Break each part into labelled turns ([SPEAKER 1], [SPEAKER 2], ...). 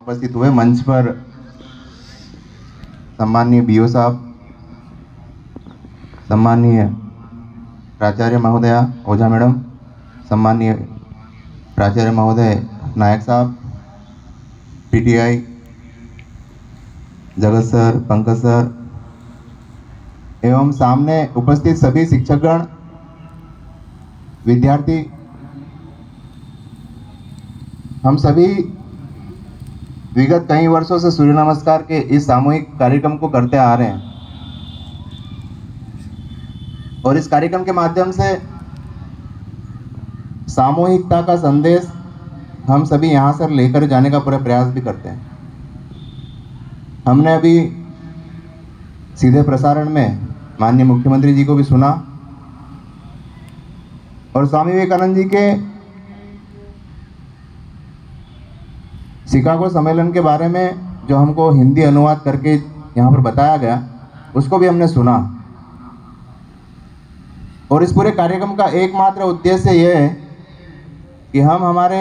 [SPEAKER 1] उपस्थित हुए मंच पर सम्माननीय बीओ साहब, सम्माननीय प्राचार्य महोदया ओझा मैडम, सम्माननीय प्राचार्य महोदय नायक साहब, पीटीआई जगत सर, पंकज सर एवं सामने उपस्थित सभी शिक्षकगण, विद्यार्थी, हम सभी विगत कई वर्षों से सूर्य नमस्कार के इस सामूहिक कार्यक्रम को करते आ रहे हैं और इस कार्यक्रम के माध्यम से सामूहिकता का संदेश हम सभी यहाँ से लेकर जाने का पूरा प्रयास भी करते हैं। हमने अभी सीधे प्रसारण में माननीय मुख्यमंत्री जी को भी सुना और स्वामी विवेकानंद जी के शिकागो सम्मेलन के बारे में जो हमको हिंदी अनुवाद करके यहाँ पर बताया गया उसको भी हमने सुना। और इस पूरे कार्यक्रम का एकमात्र उद्देश्य यह है कि हम हमारे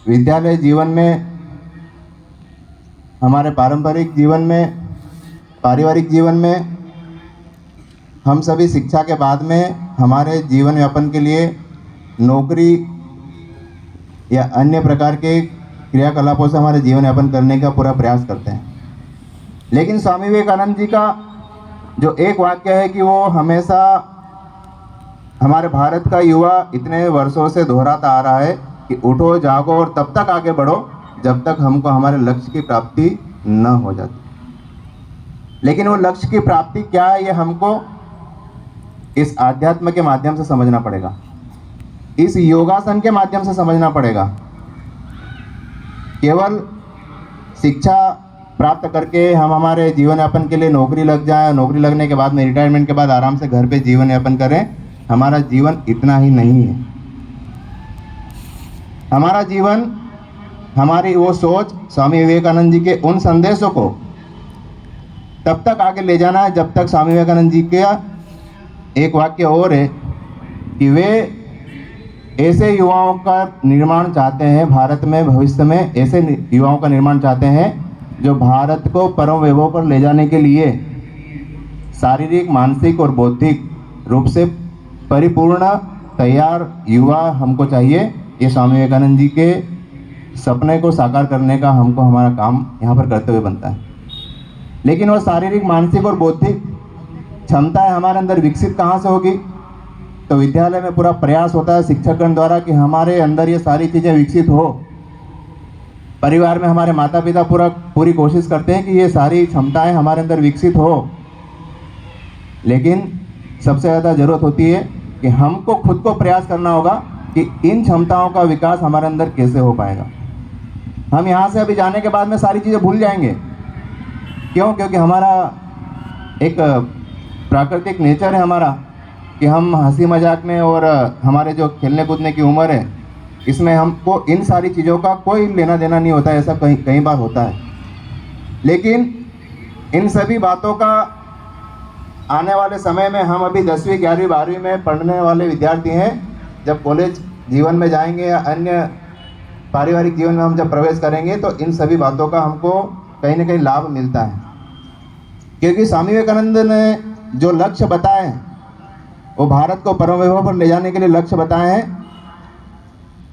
[SPEAKER 1] विद्यालय जीवन में, हमारे पारंपरिक जीवन में, पारिवारिक जीवन में, हम सभी शिक्षा के बाद में हमारे जीवन यापन के लिए नौकरी या अन्य प्रकार के क्रियाकलापों से हमारे जीवन यापन करने का पूरा प्रयास करते हैं। लेकिन स्वामी विवेकानंद जी का जो एक वाक्य है कि वो हमेशा हमारे भारत का युवा इतने वर्षों से दोहराता आ रहा है कि उठो जागो और तब तक आगे बढ़ो जब तक हमको हमारे लक्ष्य की प्राप्ति न हो जाती। लेकिन वो लक्ष्य की प्राप्ति क्या है ये हमको इस आध्यात्म के माध्यम से समझना पड़ेगा, इस योगासन के माध्यम से समझना पड़ेगा। केवल शिक्षा प्राप्त करके हम हमारे जीवन यापन के लिए नौकरी लग जाए, नौकरी लगने के बाद में रिटायरमेंट के बाद आराम से घर पे जीवन यापन करें, हमारा जीवन इतना ही नहीं है। हमारा जीवन, हमारी वो सोच स्वामी विवेकानंद जी के उन संदेशों को तब तक आगे ले जाना है जब तक स्वामी विवेकानंद जी के एक वाक्य और है कि वे ऐसे युवाओं का निर्माण चाहते हैं, भारत में भविष्य में ऐसे युवाओं का निर्माण चाहते हैं जो भारत को परम वैभव पर ले जाने के लिए शारीरिक, मानसिक और बौद्धिक रूप से परिपूर्ण तैयार युवा हमको चाहिए। ये स्वामी विवेकानंद जी के सपने को साकार करने का हमको हमारा काम यहाँ पर करते हुए बनता है। लेकिन वो शारीरिक, मानसिक और बौद्धिक क्षमताएं हमारे अंदर विकसित कहाँ से होगी? तो विद्यालय में पूरा प्रयास होता है शिक्षकगण द्वारा कि हमारे अंदर ये सारी चीज़ें विकसित हो। परिवार में हमारे माता पिता पूरी कोशिश करते हैं कि ये सारी क्षमताएं हमारे अंदर विकसित हो। लेकिन सबसे ज़्यादा ज़रूरत होती है कि हमको खुद को प्रयास करना होगा कि इन क्षमताओं का विकास हमारे अंदर कैसे हो पाएगा। हम यहाँ से अभी जाने के बाद में सारी चीज़ें भूल जाएंगे। क्यों? क्योंकि हमारा एक प्राकृतिक नेचर है हमारा कि हम हंसी मजाक में और हमारे जो खेलने कूदने की उम्र है इसमें हमको इन सारी चीज़ों का कोई लेना देना नहीं होता है। ऐसा कई बार होता है। लेकिन इन सभी बातों का आने वाले समय में, हम अभी 10वीं 11वीं 12वीं में पढ़ने वाले विद्यार्थी हैं, जब कॉलेज जीवन में जाएंगे या अन्य पारिवारिक जीवन में हम जब प्रवेश करेंगे तो इन सभी बातों का हमको कहीं ना कहीं लाभ मिलता है। क्योंकि स्वामी विवेकानंद ने जो लक्ष्य बताए हैं वो भारत को परम वैभव पर ले जाने के लिए लक्ष्य बताए हैं,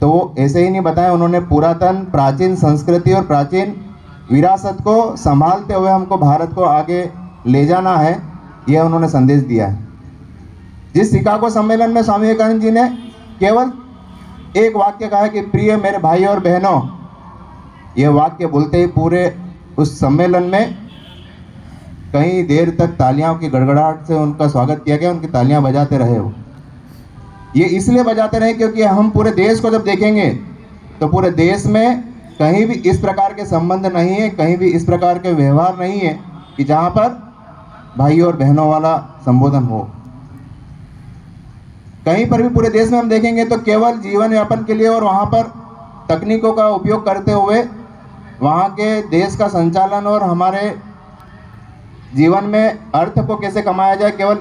[SPEAKER 1] तो वो ऐसे ही नहीं बताए। उन्होंने पुरातन, प्राचीन संस्कृति और प्राचीन विरासत को संभालते हुए हमको भारत को आगे ले जाना है, यह उन्होंने संदेश दिया है। जिस शिकागो सम्मेलन में स्वामी विवेकानंद जी ने केवल एक वाक्य कहा कि प्रिय मेरे भाई और बहनों, यह वाक्य बोलते ही पूरे उस सम्मेलन में कई देर तक तालियों की गड़गड़ाहट से उनका स्वागत किया गया। उनकी तालियां बजाते रहे वो। ये इसलिए बजाते रहे क्योंकि हम पूरे देश को जब देखेंगे तो पूरे देश में कहीं भी इस प्रकार के संबंध नहीं है, कहीं भी इस प्रकार के व्यवहार नहीं है कि जहाँ पर भाई और बहनों वाला संबोधन हो। कहीं पर भी पूरे देश में हम देखेंगे तो केवल जीवन यापन के लिए और वहाँ पर तकनीकों का उपयोग करते हुए वहाँ के देश का संचालन और हमारे जीवन में अर्थ को कैसे कमाया जाए, केवल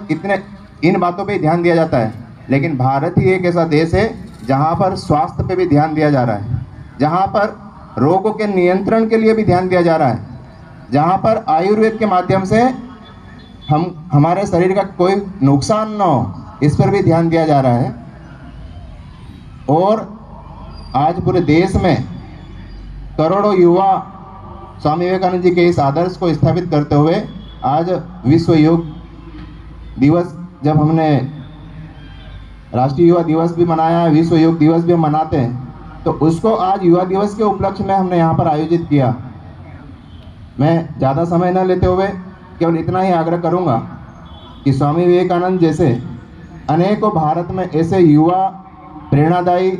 [SPEAKER 1] इन बातों पे ध्यान दिया जाता है। लेकिन भारत ही एक ऐसा देश है जहाँ पर स्वास्थ्य पे भी ध्यान दिया जा रहा है, जहाँ पर रोगों के नियंत्रण के लिए भी ध्यान दिया जा रहा है, जहाँ पर आयुर्वेद के माध्यम से हमारे शरीर का कोई नुकसान न हो, इस पर भी ध्यान दिया जा रहा है। और आज पूरे देश में करोड़ों युवा स्वामी विवेकानंद जी के इस आदर्श को स्थापित करते हुए आज विश्व योग दिवस, जब हमने राष्ट्रीय युवा दिवस भी मनाया है, विश्व योग दिवस भी हम मनाते हैं, तो उसको आज युवा दिवस के उपलक्ष्य में हमने यहाँ पर आयोजित किया। मैं ज़्यादा समय न लेते हुए केवल इतना ही आग्रह करूँगा कि स्वामी विवेकानंद जैसे अनेकों भारत में ऐसे युवा प्रेरणादायी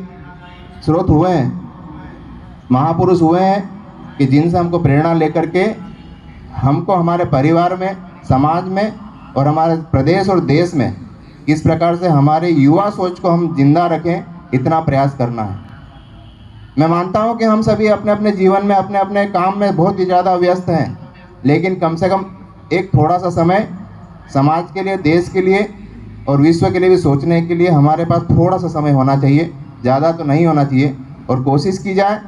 [SPEAKER 1] स्रोत हुए हैं, महापुरुष हुए हैं कि जिनसे हमको प्रेरणा लेकर के हमको हमारे परिवार में, समाज में और हमारे प्रदेश और देश में किस प्रकार से हमारे युवा सोच को हम जिंदा रखें, इतना प्रयास करना है। मैं मानता हूं कि हम सभी अपने अपने जीवन में, अपने अपने काम में बहुत ही ज़्यादा व्यस्त हैं, लेकिन कम से कम एक थोड़ा सा समय समाज के लिए, देश के लिए और विश्व के लिए भी सोचने के लिए हमारे पास थोड़ा सा समय होना चाहिए, ज़्यादा तो नहीं होना चाहिए। और कोशिश की जाए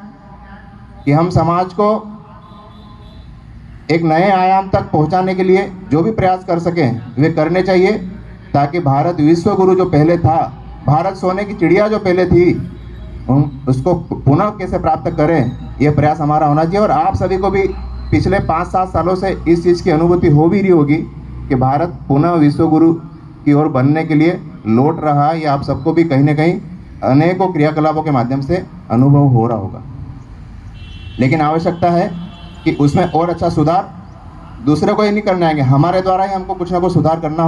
[SPEAKER 1] कि हम समाज को एक नए आयाम तक पहुंचाने के लिए जो भी प्रयास कर सकें वे करने चाहिए, ताकि भारत विश्व गुरु जो पहले था, भारत सोने की चिड़िया जो पहले थी, हम उसको पुनः कैसे प्राप्त करें, ये प्रयास हमारा होना चाहिए। और आप सभी को भी पिछले 5-7 सालों से इस चीज़ की अनुभूति हो भी रही होगी कि भारत पुनः विश्व गुरु की ओर बनने के लिए लौट रहा है। ये आप सबको भी कहीं ना कहीं अनेकों क्रियाकलापों के माध्यम से अनुभव हो रहा होगा, लेकिन आवश्यकता है कि उसमें और अच्छा सुधार दूसरे को ही नहीं करना है, हमारे द्वारा ही हमको कुछ ना कुछ सुधार करना